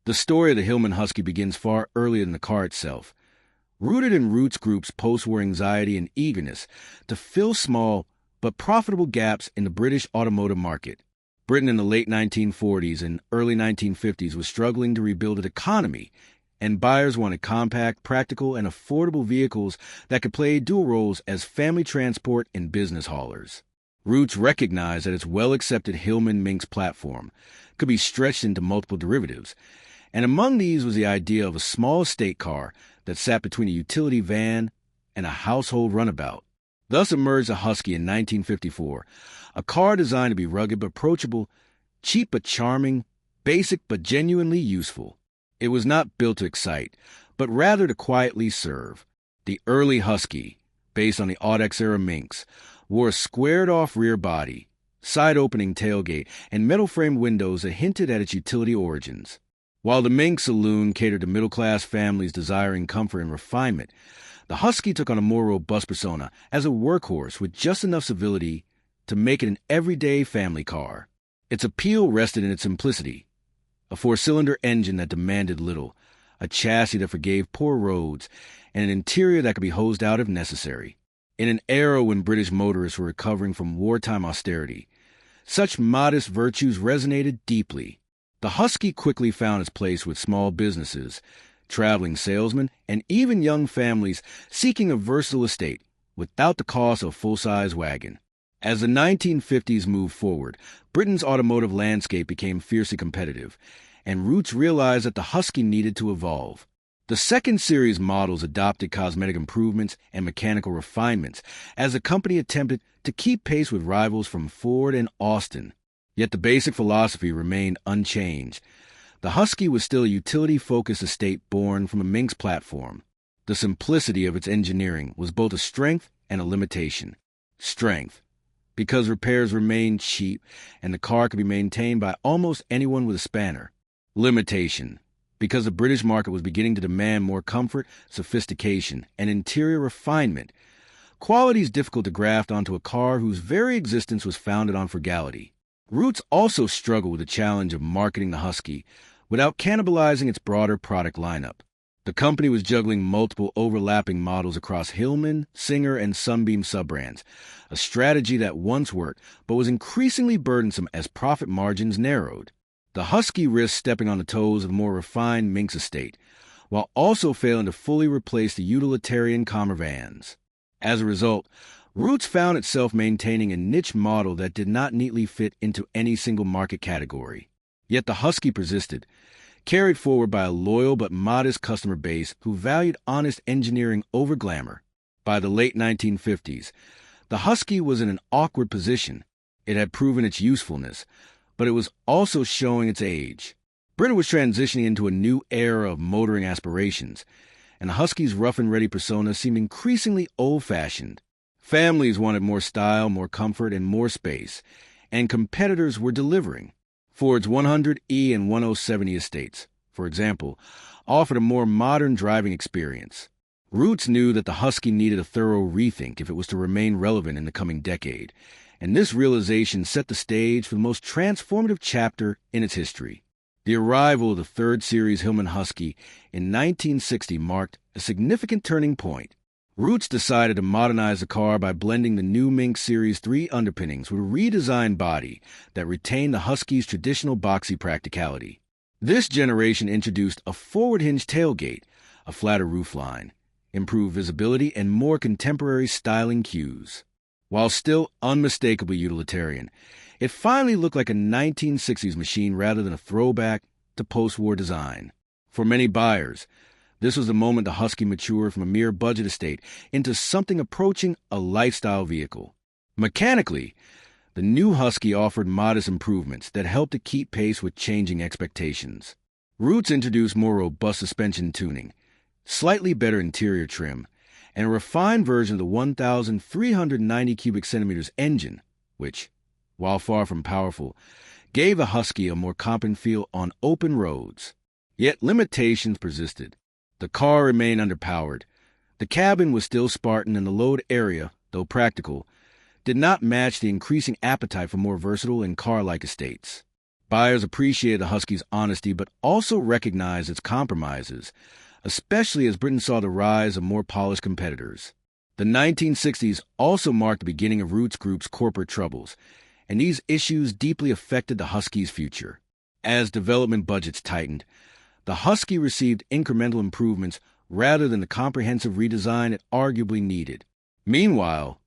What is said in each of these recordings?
The story of the Hillman Husky begins far earlier than the car itself. Rooted in roots group's post-war anxiety and eagerness to fill small but profitable gaps in the British automotive market. Britain in the late 1940s and early 1950s was struggling to rebuild its economy, and buyers wanted compact, practical, and affordable vehicles that could play dual roles as family transport and business haulers. Roots recognized that its well-accepted Hillman Minx platform could be stretched into multiple derivatives, and among these was the idea of a small estate car that sat between a utility van and a household runabout. Thus emerged the Husky in 1954, a car designed to be rugged but approachable, cheap but charming, basic but genuinely useful. It was not built to excite, but rather to quietly serve. The early Husky, based on the Audex-era Minx, wore a squared-off rear body, side-opening tailgate, and metal-framed windows that hinted at its utility origins. While the Minx saloon catered to middle-class families desiring comfort and refinement, the Husky took on a more robust persona as a workhorse with just enough civility to make it an everyday family car. Its appeal rested in its simplicity. A four-cylinder engine that demanded little, a chassis that forgave poor roads, and an interior that could be hosed out if necessary. In an era when British motorists were recovering from wartime austerity, such modest virtues resonated deeply. The Husky quickly found its place with small businesses, traveling salesmen, and even young families seeking a versatile estate without the cost of a full-size wagon. As the 1950s moved forward, Britain's automotive landscape became fiercely competitive, and Roots realized that the Husky needed to evolve. The second series models adopted cosmetic improvements and mechanical refinements as the company attempted to keep pace with rivals from Ford and Austin. Yet the basic philosophy remained unchanged. The Husky was still a utility-focused estate born from a Minx platform. The simplicity of its engineering was both a strength and a limitation. Strength, because repairs remained cheap and the car could be maintained by almost anyone with a spanner. Limitation, because the British market was beginning to demand more comfort, sophistication, and interior refinement, qualities difficult to graft onto a car whose very existence was founded on frugality. Roots also struggled with the challenge of marketing the Husky without cannibalizing its broader product lineup. The company was juggling multiple overlapping models across Hillman, Singer, and Sunbeam sub-brands, a strategy that once worked but was increasingly burdensome as profit margins narrowed. The Husky risked stepping on the toes of the more refined Minx estate, while also failing to fully replace the utilitarian Commer vans. As a result, Roots found itself maintaining a niche model that did not neatly fit into any single market category. Yet the Husky persisted, carried forward by a loyal but modest customer base who valued honest engineering over glamour. By the late 1950s, the Husky was in an awkward position. It had proven its usefulness, but it was also showing its age. Britain was transitioning into a new era of motoring aspirations, and the Husky's rough-and-ready persona seemed increasingly old-fashioned. Families wanted more style, more comfort, and more space, and competitors were delivering. Ford's 100E and 1070 estates, for example, offered a more modern driving experience. Roots knew that the Husky needed a thorough rethink if it was to remain relevant in the coming decade, and this realization set the stage for the most transformative chapter in its history. The arrival of the third series Hillman Husky in 1960 marked a significant turning point. Roots decided to modernize the car by blending the new Minx Series 3 underpinnings with a redesigned body that retained the Husky's traditional boxy practicality. This generation introduced a forward-hinged tailgate, a flatter roofline, improved visibility, and more contemporary styling cues. While still unmistakably utilitarian, it finally looked like a 1960s machine rather than a throwback to post-war design. For many buyers, this was the moment the Husky matured from a mere budget estate into something approaching a lifestyle vehicle. Mechanically, the new Husky offered modest improvements that helped to keep pace with changing expectations. Roots introduced more robust suspension tuning, slightly better interior trim, and a refined version of the 1,390 cubic centimeters engine, which, while far from powerful, gave the Husky a more competent feel on open roads. Yet limitations persisted. The car remained underpowered. The cabin was still Spartan, and the load area, though practical, did not match the increasing appetite for more versatile and car-like estates. Buyers appreciated the Husky's honesty but also recognized its compromises, especially as Britain saw the rise of more polished competitors. The 1960s also marked the beginning of Roots Group's corporate troubles, and these issues deeply affected the Husky's future. As development budgets tightened, the Husky received incremental improvements rather than the comprehensive redesign it arguably needed. Meanwhile,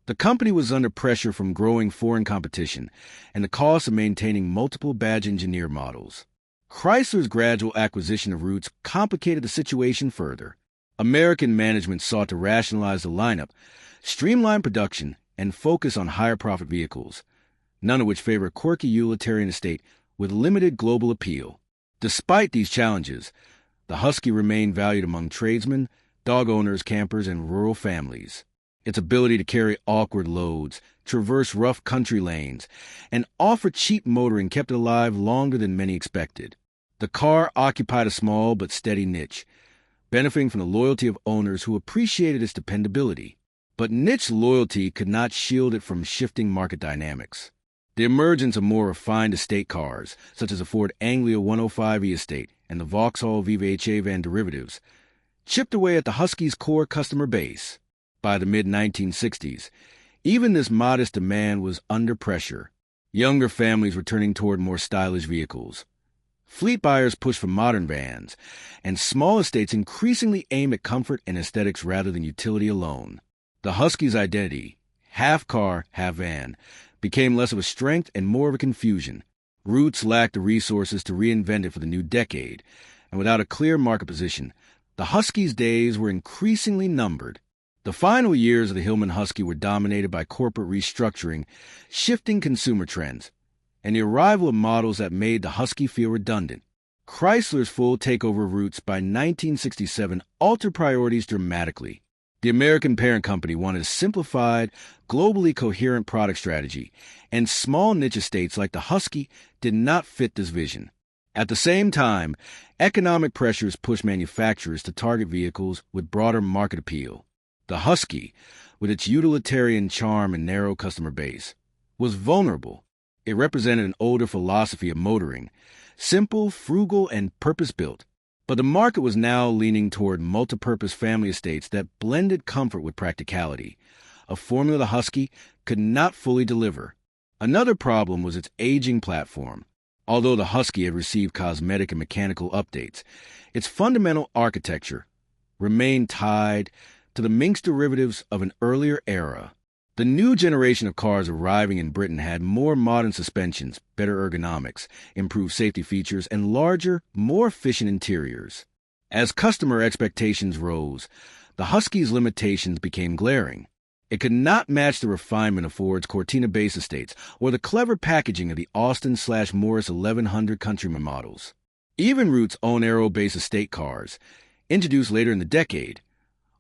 the company was under pressure from growing foreign competition and the cost of maintaining multiple badge engineer models. Chrysler's gradual acquisition of Roots complicated the situation further. American management sought to rationalize the lineup, streamline production, and focus on higher profit vehicles, none of which favor a quirky utilitarian estate with limited global appeal. Despite these challenges, the Husky remained valued among tradesmen, dog owners, campers, and rural families. Its ability to carry awkward loads, traverse rough country lanes, and offer cheap motoring kept it alive longer than many expected. The car occupied a small but steady niche, benefiting from the loyalty of owners who appreciated its dependability. But niche loyalty could not shield it from shifting market dynamics. The emergence of more refined estate cars, such as the Ford Anglia 105e estate and the Vauxhall Viva HA van derivatives, chipped away at the Husky's core customer base. By the mid-1960s, even this modest demand was under pressure, younger families were turning toward more stylish vehicles. Fleet buyers pushed for modern vans, and small estates increasingly aim at comfort and aesthetics rather than utility alone. The Husky's identity, half car, half van, became less of a strength and more of a confusion. Roots lacked the resources to reinvent it for the new decade, and without a clear market position, the Husky's days were increasingly numbered. The final years of the Hillman Husky were dominated by corporate restructuring, shifting consumer trends, and the arrival of models that made the Husky feel redundant. Chrysler's full takeover of Roots by 1967 altered priorities dramatically. The American parent company wanted a simplified, globally coherent product strategy, and small niche estates like the Husky did not fit this vision. At the same time, economic pressures pushed manufacturers to target vehicles with broader market appeal. The Husky, with its utilitarian charm and narrow customer base, was vulnerable. It represented an older philosophy of motoring, simple, frugal, and purpose-built. But the market was now leaning toward multipurpose family estates that blended comfort with practicality, a formula the Husky could not fully deliver. Another problem was its aging platform. Although the Husky had received cosmetic and mechanical updates, its fundamental architecture remained tied to the Minx derivatives of an earlier era. The new generation of cars arriving in Britain had more modern suspensions, better ergonomics, improved safety features, and larger, more efficient interiors. As customer expectations rose, the Husky's limitations became glaring. It could not match the refinement of Ford's Cortina base estates or the clever packaging of the Austin/Morris 1100 Countryman models. Even Roots' own aero-based estate cars, introduced later in the decade,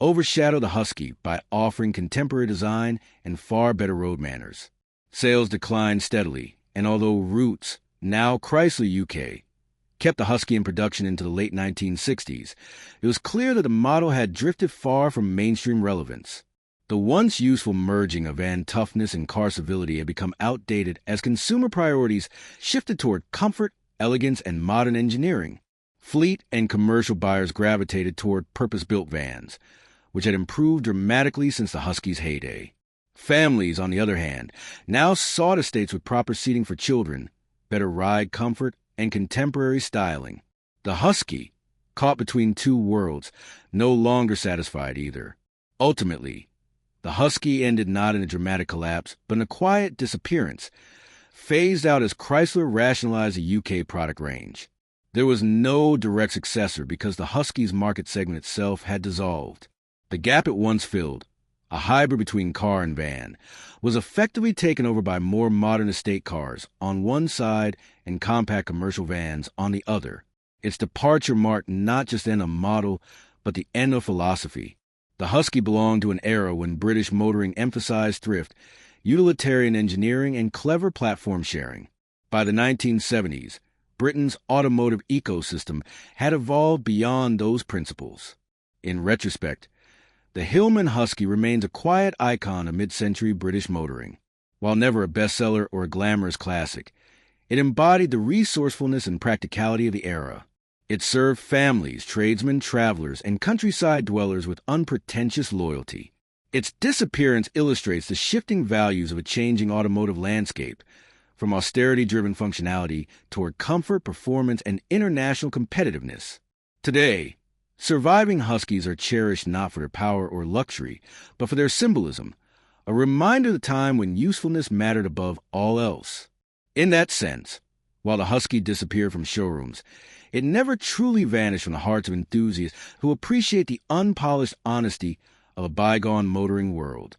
overshadowed the Husky by offering contemporary design and far better road manners. Sales declined steadily, and although Roots, now Chrysler UK, kept the Husky in production into the late 1960s, it was clear that the model had drifted far from mainstream relevance. The once useful merging of van toughness and car civility had become outdated as consumer priorities shifted toward comfort, elegance, and modern engineering. Fleet and commercial buyers gravitated toward purpose-built vans, which had improved dramatically since the Husky's heyday. Families, on the other hand, now sought estates with proper seating for children, better ride comfort, and contemporary styling. The Husky, caught between two worlds, no longer satisfied either. Ultimately, the Husky ended not in a dramatic collapse, but in a quiet disappearance, phased out as Chrysler rationalized the UK product range. There was no direct successor because the Husky's market segment itself had dissolved. The gap it once filled, a hybrid between car and van, was effectively taken over by more modern estate cars on one side and compact commercial vans on the other. Its departure marked not just the end of model, but the end of philosophy. The Husky belonged to an era when British motoring emphasized thrift, utilitarian engineering, and clever platform sharing. By the 1970s, Britain's automotive ecosystem had evolved beyond those principles. In retrospect, the Hillman Husky remains a quiet icon of mid-century British motoring. While never a bestseller or a glamorous classic, It embodied the resourcefulness and practicality of the era. It served families, tradesmen, travelers, and countryside dwellers with unpretentious loyalty. Its disappearance illustrates the shifting values of a changing automotive landscape, from austerity-driven functionality toward comfort, performance, and international competitiveness. Today, surviving Huskies are cherished not for their power or luxury, but for their symbolism, a reminder of the time when usefulness mattered above all else. In that sense, while the Husky disappeared from showrooms, it never truly vanished from the hearts of enthusiasts who appreciate the unpolished honesty of a bygone motoring world.